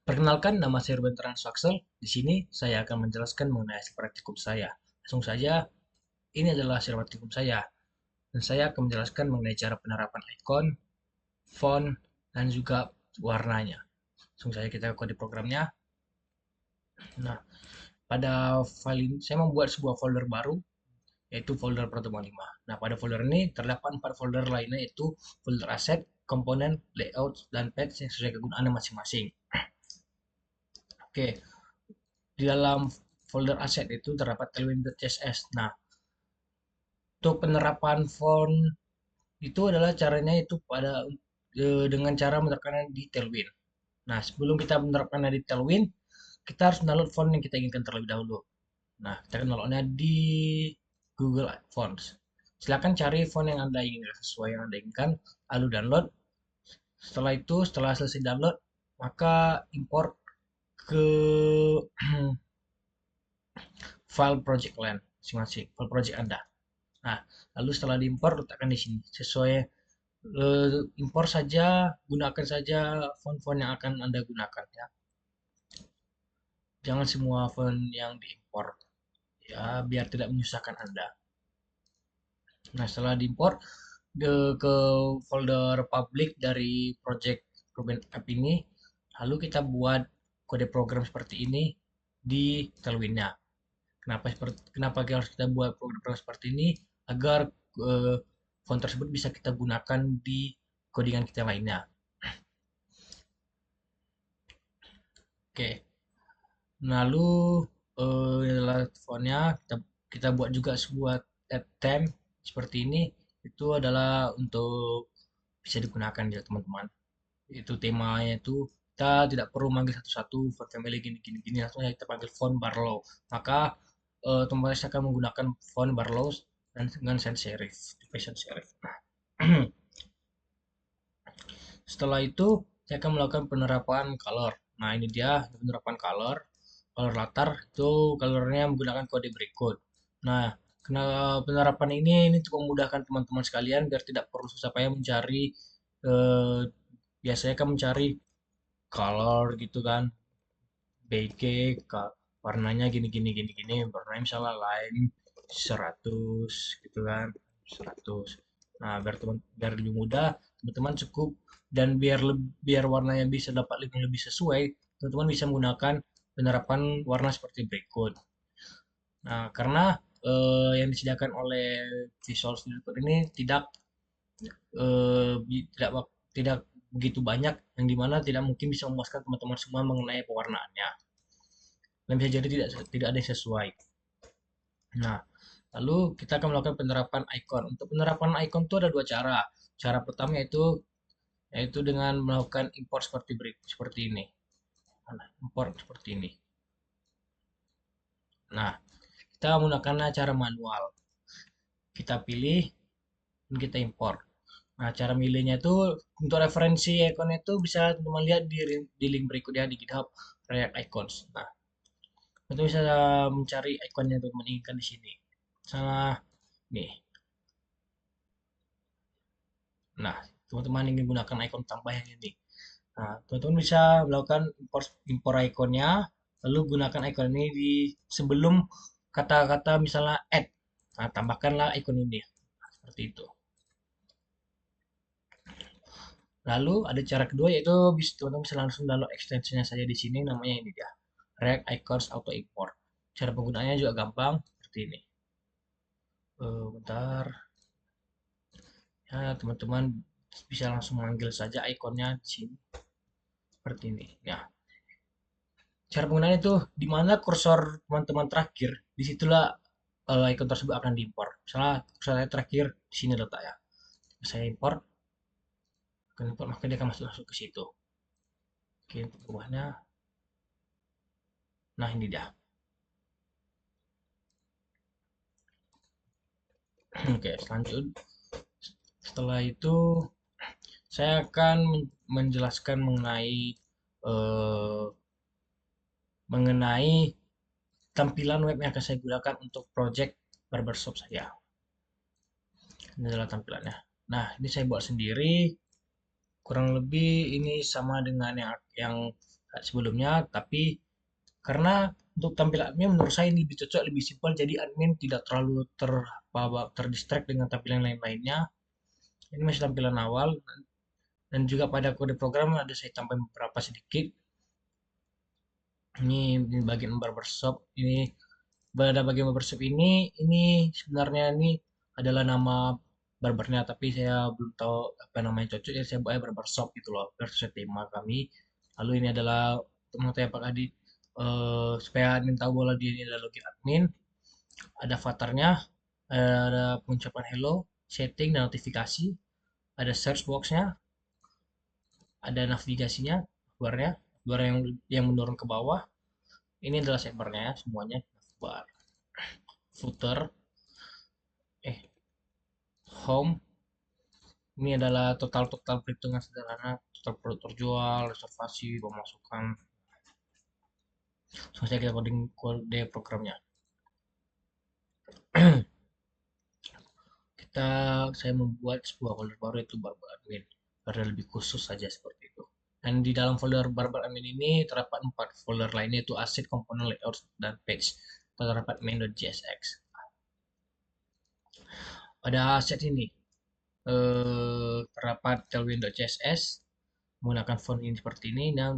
Perkenalkan, nama saya Ruben Transvaksel. Di sini saya akan menjelaskan mengenai hasil praktikum saya. Langsung saja, ini adalah hasil praktikum saya. Dan saya akan menjelaskan mengenai cara penerapan icon, font, dan juga warnanya. Langsung saja kita ke kode programnya. Nah, pada file ini saya membuat sebuah folder baru, yaitu folder Protomo 5. Nah, pada folder ini terdapat 4 folder lainnya, yaitu folder aset, komponen, layout, dan page yang sesuai kegunaannya masing-masing. Oke, di dalam folder aset itu terdapat tailwind.css. Nah, untuk penerapan font itu adalah caranya itu dengan cara menerapkannya di Tailwind. Nah, sebelum kita menerapkannya di Tailwind, kita harus download font yang kita inginkan terlebih dahulu. Nah, kita akan downloadnya di Google Fonts. Silakan cari font yang Anda inginkan sesuai yang Anda inginkan, lalu download. Setelah itu, setelah selesai download, maka import ke file project lain masing-masing, file project Anda. Nah, lalu setelah diimpor letakkan di sini sesuai impor saja, gunakan saja font-font yang akan Anda gunakan ya. Jangan semua font yang diimpor ya, biar tidak menyusahkan Anda. Nah, setelah diimpor ke folder public dari project Ruben App ini, lalu kita buat kode program seperti ini di Tailwind-nya. Kenapa harus kita buat program seperti ini? Agar eh, font tersebut bisa kita gunakan di codingan kita lainnya. Oke, lalu adalah fontnya kita buat juga sebuah theme seperti ini. Itu adalah untuk bisa digunakan ya teman-teman. Itu temanya itu kita tidak perlu manggil satu-satu font family gini gini gini, langsung aja kita panggil font Barlow. Maka otomatis akan menggunakan font Barlow dan dengan sans serif, sans serif. Nah, setelah itu saya akan melakukan penerapan color. Nah, ini dia penerapan color. Color latar itu colornya menggunakan kode berikut. Nah, penerapan ini cukup memudahkan teman-teman sekalian biar tidak perlu susah payah mencari eh, biasanya kan mencari color gitu kan, BG, warnanya gini gini gini gini, warnanya misalnya line 100 gitu kan, 100. Nah, biar lebih mudah, teman-teman cukup dan biar warnanya bisa dapat lebih sesuai, teman-teman bisa menggunakan penerapan warna seperti berikut. Nah, karena yang disediakan oleh Visual Studio Code ini eh, tidak tidak begitu banyak, yang dimana tidak mungkin bisa memuaskan teman-teman semua mengenai pewarnaannya dan bisa jadi tidak ada yang sesuai. Nah, lalu kita akan melakukan penerapan icon. Untuk penerapan icon itu ada dua cara. Cara pertama yaitu dengan melakukan import seperti ini. Nah, import seperti ini. Nah, kita menggunakan cara manual. Kita pilih dan kita import. Nah, cara milihnya itu untuk referensi icon itu bisa teman-teman lihat di link berikutnya di GitHub React Icons. Nah, itu bisa mencari icon yang teman inginkan di sini. Salah nih. Nah, teman-teman ingin gunakan icon tambah yang ini. Nah, teman-teman bisa melakukan impor ikonnya, lalu gunakan icon ini di sebelum kata-kata misalnya add. Nah, tambahkanlah icon ini. Nah, seperti itu. Lalu ada cara kedua yaitu teman-teman bisa langsung download extensionnya saja di sini, namanya ini dia. React Icons Auto Import. Cara penggunaannya juga gampang seperti ini. Bentar. Ya, teman-teman bisa langsung manggil saja ikonnya di sini seperti ini. Ya, cara penggunaan itu di mana kursor teman-teman terakhir, disitulah icon tersebut akan diimpor. Misalnya kursor saya terakhir di sini letaknya. Saya import, maka dia akan masuk ke situ. Oke, untuk bawahnya. Nah, ini dia. Oke, setelah itu saya akan menjelaskan eh, mengenai tampilan web yang akan saya gunakan untuk project barbershop saya. Ini adalah tampilannya. Nah, ini saya buat sendiri. Kurang lebih ini sama dengan yang sebelumnya, tapi karena untuk tampilan admin menurut saya ini lebih cocok, lebih simpel, jadi admin tidak terlalu terdistract dengan tampilan lain-lainnya. Ini masih tampilan awal, dan juga pada kode program ada saya tambahin beberapa sedikit. Ini bagian barbershop. Ini pada bagian barbershop ini sebenarnya ini adalah nama barbernya, tapi saya belum tahu apa namanya cocok, jadi saya buat barbershop gitu loh, sesuai tema kami. Lalu ini adalah untuk mengetahui apakah supaya admin tahu bahwa dia ini adalah login admin. Ada avatarnya, ada pengucapan hello, setting dan notifikasi, ada search boxnya, ada navigasinya, barnya, bar yang menurun ke bawah. Ini adalah sidebarnya ya, semuanya. Bar, footer, home. Ini adalah total perhitungan sederhana, total produk terjual, reservasi, pemasukan. Selesai kita coding kode programnya. Saya membuat sebuah folder baru, yaitu Barbar Admin. Folder lebih khusus saja seperti itu. Dan di dalam folder Barbar Admin ini terdapat 4 folder lainnya, yaitu asset, component, layout, dan page. Terdapat main.jsx. Pada aset ini terdapat tailwind.css menggunakan font ini seperti ini, dan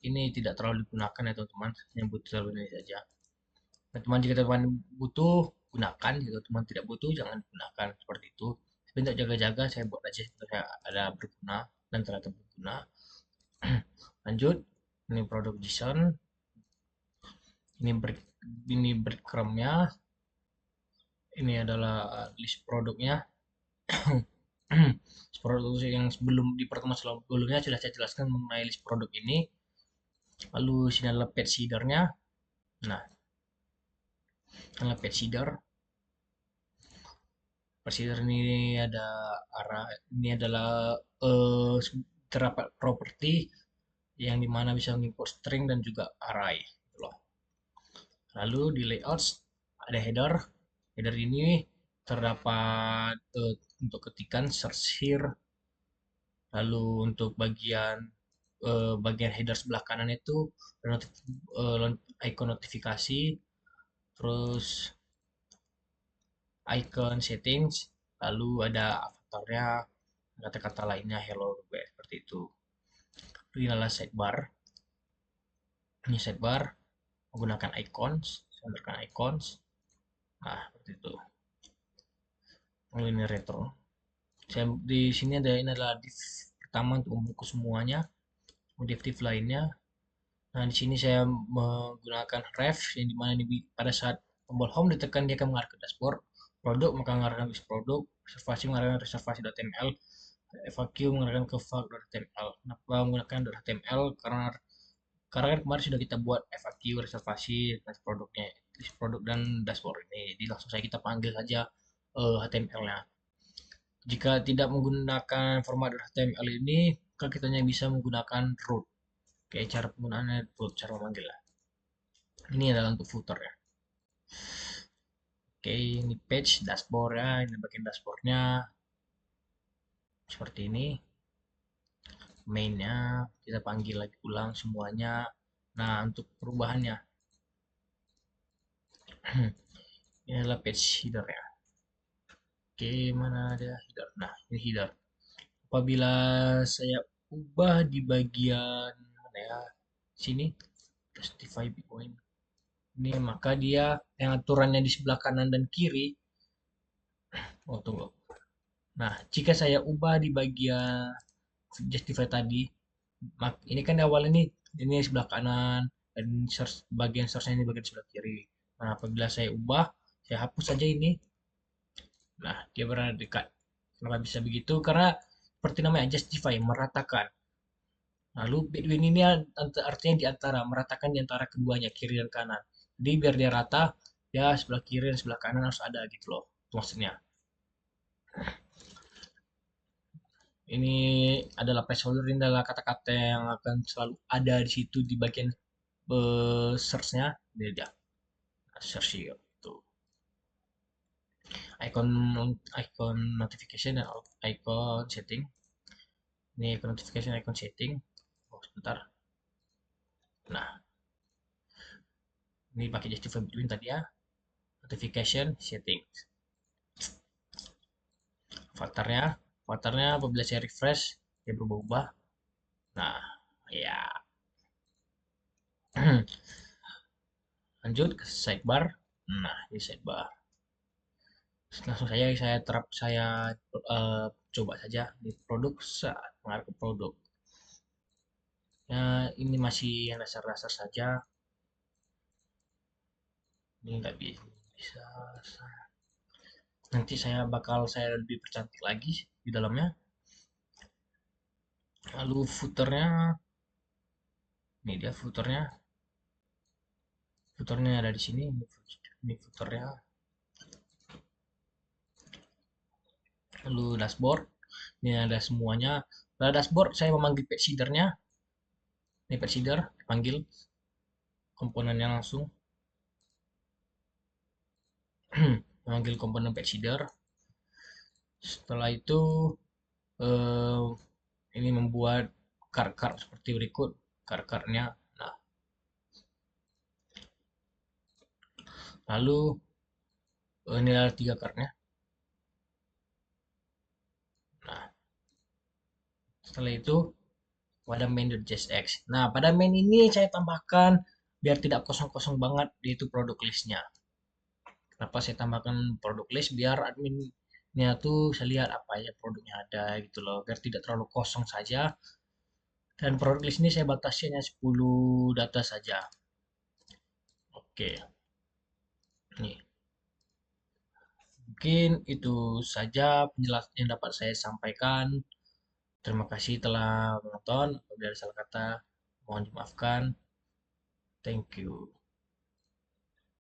ini tidak terlalu digunakan ya teman-teman, hanya butuh tailwind ini saja. Teman-teman, jika teman butuh gunakan, jika teman tidak butuh jangan gunakan, seperti itu. Tapi untuk jaga-jaga saya buat aja supaya ada berguna dan ternyata berguna. Lanjut, ini produk JSON, ini breadcrumbnya, ini adalah list produknya. Produk yang sebelum di pertemuan sebelumnya sudah saya jelaskan mengenai list produk ini. Lalu sini adalah page header-nya. Nah, adalah page header. Procedure ini ada arah, ini adalah terdapat properti yang dimana bisa mengimport string dan juga array gitu loh. Lalu di layouts ada header. Header ini terdapat untuk ketikan search here. Lalu untuk bagian header sebelah kanan itu icon notifikasi, terus icon settings, lalu ada avatarnya, kata-kata lainnya, hello, seperti itu. Ini adalah sidebar. Ini sidebar menggunakan icons, saya icons. Nah, seperti itu. Lalu ini retro. Di sini ini adalah div pertama untuk membungkus semuanya, div lainnya. Nah, di sini saya menggunakan ref yang dimana pada saat tombol home ditekan dia akan mengarah ke dashboard, produk maka mengarahkan ke produk, reservasi mengarahkan reservasi.html, FAQ mengarahkan ke faq.html. Kenapa menggunakan .html? Karena kan kemarin sudah kita buat FAQ, reservasi, list produknya, list produk dan dashboard ini. Jadi langsung saja kita panggil saja HTML-nya. Jika tidak menggunakan format HTML ini, maka kita hanya bisa menggunakan root. Oke, cara penggunaannya root, cara memanggilnya. Ini adalah untuk footer ya. Oke, ini page dashboard ya, ini bagian dashboardnya seperti ini. Mainnya kita panggil lagi ulang semuanya. Nah, untuk perubahannya ini adalah page header ya. Oke, mana ada header? Nah, ini header. Apabila saya ubah di bagian mana ya, sini, justify bitcoin. Ini maka dia yang aturannya di sebelah kanan dan kiri. Oh, tunggu. Nah, jika saya ubah di bagian justify tadi, ini kan di awal ini sebelah kanan dan bagian source ini bagian sebelah kiri. Nah, apabila saya ubah, saya hapus saja ini. Nah, dia berada dekat. Kenapa bisa begitu? Karena seperti namanya justify, meratakan. Lalu between ini artinya di antara, meratakan di antara keduanya, kiri dan kanan. Jadi biar dia rata, ya sebelah kiri dan sebelah kanan harus ada gitu loh. Itu maksudnya. Ini adalah placeholder, ini adalah kata-kata yang akan selalu ada di situ di bagian search-nya. Ini dia, search itu. Icon icon notification dan icon setting. Ini icon notification, icon setting. Oh, sebentar. Ini pakai justify between tadi ya. Notification settings. Avatarnya apabila saya refresh dia berubah-ubah. Nah, ya. Lanjut ke sidebar. Nah, di sidebar. Langsung saja saya coba saja di produk saat mengarah ke produk. Ya, ini masih yang dasar-dasar saja. Ini nggak bisa. Nanti saya lebih percantik lagi di dalamnya. Lalu footernya, ini dia footernya. Footernya ada di sini. Ini footernya. Lalu dashboard. Ini ada semuanya. Pada dashboard saya memanggil page seedernya. Ini page seeder dipanggil komponennya langsung. Memanggil komponen page seeder. Setelah itu eh, ini membuat card-card seperti berikut. Card-cardnya. Nah, lalu ini adalah 3 cardnya. Nah, setelah itu pada main.jsx. Nah, pada main ini saya tambahkan biar tidak kosong-kosong banget di itu produk listnya. Kenapa saya tambahkan produk list biar adminnya tuh saya lihat apa aja produknya ada gitu loh, biar tidak terlalu kosong saja. Dan produk list ini saya batasi hanya 10 data saja. Oke, nih. Mungkin itu saja penjelasan yang dapat saya sampaikan. Terima kasih telah menonton. Apabila ada salah kata, mohon dimaafkan. Thank you.